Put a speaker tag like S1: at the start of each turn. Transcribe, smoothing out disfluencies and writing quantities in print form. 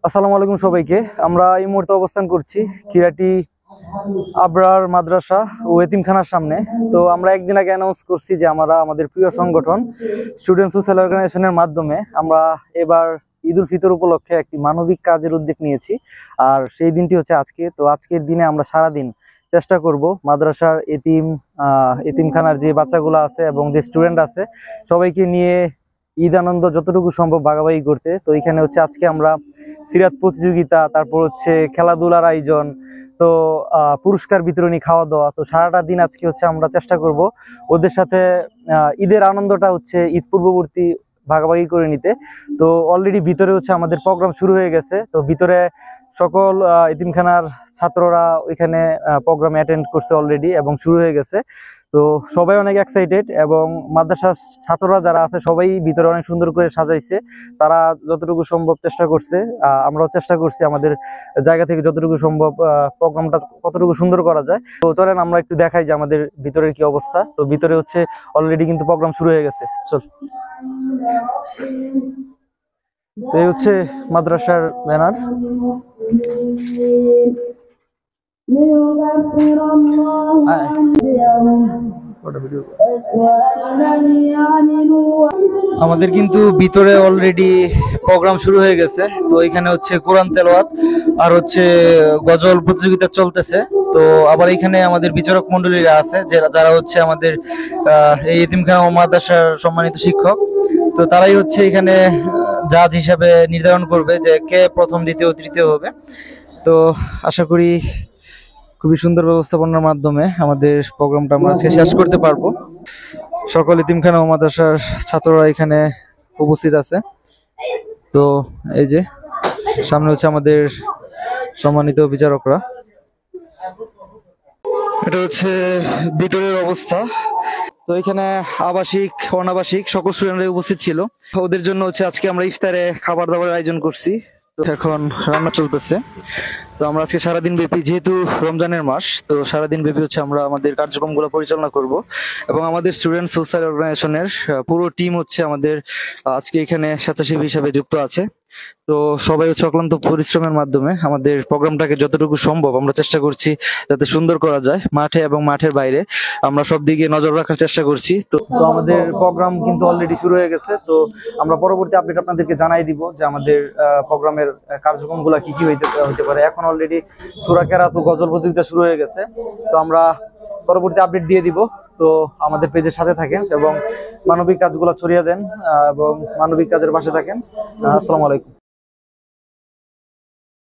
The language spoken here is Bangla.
S1: আসসালামু আলাইকুম সবাইকে। আমরা এই মুহূর্তে অবস্থান করছি কিরাটি আবরার মাদ্রাসা ও এতিমখানার সামনে। তো আমরা একদিন আগে অ্যানাউন্স করছি যে আমরা আমাদের প্রিয় সংগঠন স্টুডেন্ট সোশ্যাল অর্গানাইজেশনের মাধ্যমে আমরা এবার ঈদ উল ফিতর উপলক্ষে একটি মানবিক কাজের উদ্যোগ নিয়েছি। আর সেই দিনটি হচ্ছে আজকে। তো আজকের দিনে আমরা সারাদিন চেষ্টা করব মাদ্রাসার এতিমখানার যে বাচ্চাগুলো আছে এবং যে স্টুডেন্ট আছে সবাইকে নিয়ে ঈদ আনন্দ যতটুকু সম্ভব ভাগাভাগি করতে। তো এখানে হচ্ছে আজকে আমরা সিরাত প্রতিযোগিতা, তারপর হচ্ছে খেলাধুলার আয়োজন, তো পুরস্কার বিতরণী, খাওয়া দাওয়া, তো সারাটা দিন আজকে হচ্ছে আমরা চেষ্টা করব ওদের সাথে ঈদের আনন্দটা হচ্ছে ঈদ পূর্ববর্তী ভাগাভাগি করে নিতে। তো অলরেডি ভিতরে হচ্ছে আমাদের প্রোগ্রাম শুরু হয়ে গেছে। তো ভিতরে সকল এতিমখানার ছাত্ররা ওইখানে প্রোগ্রাম অ্যাটেন্ড করছে অলরেডি এবং শুরু হয়ে গেছে। তো সবাই অনেক এক্সাইটেড এবং মাদ্রাসার ছাত্ররা যারা আছে সবাই ভিতরে অনেক সুন্দর করে সাজাইছে। তারা যতটুকু সম্ভব চেষ্টা করছে, আমরাও চেষ্টা করছি আমাদের জায়গা থেকে যতটুকু সম্ভব প্রোগ্রামটা কতটুকু সুন্দর করা যায়। তো চলেন আমরা একটু দেখাই যে আমাদের ভিতরের কি অবস্থা। তো ভিতরে হচ্ছে অলরেডি কিন্তু প্রোগ্রাম শুরু হয়ে গেছে। চল, তো এই হচ্ছে মাদ্রাসার ব্যানার। আমাদের কিন্তু ভিতরে অলরেডি প্রোগ্রাম শুরু হয়ে গেছে। তো এখানে হচ্ছে কোরআন তেলাওয়াত আর হচ্ছে গজল প্রতিযোগিতা চলতেছে। তো আবার এখানে আমাদের বিচারক মন্ডলীরা আছে যারা হচ্ছে আমাদের এই এতিমখানা ও মাদ্রাসার সম্মানিত শিক্ষক। তো তারাই হচ্ছে এখানে জাজ হিসাবে নির্ধারণ করবে যে কে প্রথম, দ্বিতীয়, তৃতীয় হবে। তো আশা করি খুবই সুন্দর ব্যবস্থাপনার মাধ্যমে আমাদের প্রোগ্রামটা আমরা আজকে শেষ করতে পারবো। সকল এতিমখানা ও মাদ্রাসার ছাত্ররা এখানে উপস্থিত আছে। তো এই যে সামনে হচ্ছে আমাদের সম্মানিত বিচারকরা। এটা হচ্ছে ভিতরের অবস্থা। তো এখানে আবাসিক, অনাবাসিক সকল স্টুডেন্টরা উপস্থিত ছিল। ওদের জন্য হচ্ছে আজকে আমরা ইফতারে খাবার দাবারের আয়োজন করছি। তো এখন রান্না চলতেছে। তো আমরা আজকে সারাদিন ব্যাপী, যেহেতু রমজানের মাস, তো সারাদিন ব্যাপী হচ্ছে আমরা আমাদের কার্যক্রমগুলো পরিচালনা করব এবং আমাদের স্টুডেন্ট সোশ্যাল অর্গানাইজেশনের পুরো টিম হচ্ছে আমাদের আজকে এখানে স্বেচ্ছাসেবী হিসাবে যুক্ত আছে। তো সবাই হচ্ছে অক্লান্ত পরিশ্রমের মাধ্যমে আমাদের প্রোগ্রামটাকে যতটুকু সম্ভব আমরা চেষ্টা করছি যাতে সুন্দর করা যায়। মাঠে এবং মাঠের বাইরে আমরা সব দিকে নজর রাখার চেষ্টা করছি। তো আমাদের প্রোগ্রাম কিন্তু অলরেডি শুরু হয়ে গেছে। তো আমরা পরবর্তী আপডেট আপনাদেরকে জানাই দিব যে আমাদের প্রোগ্রামের কার্যক্রমগুলো কি কি হইতে পারে। এখন অলরেডি সূরা কেরাত ও গজল প্রতিযোগিতা শুরু হয়ে গেছে। তো আমরা পরবর্তী আপডেট দিয়ে দিব। তো আমাদের পেজের সাথে থাকেন এবং মানবিক কাজগুলো ছড়িয়ে দেন এবং মানবিক কাজের পাশে থাকেন। আসসালামু আলাইকুম।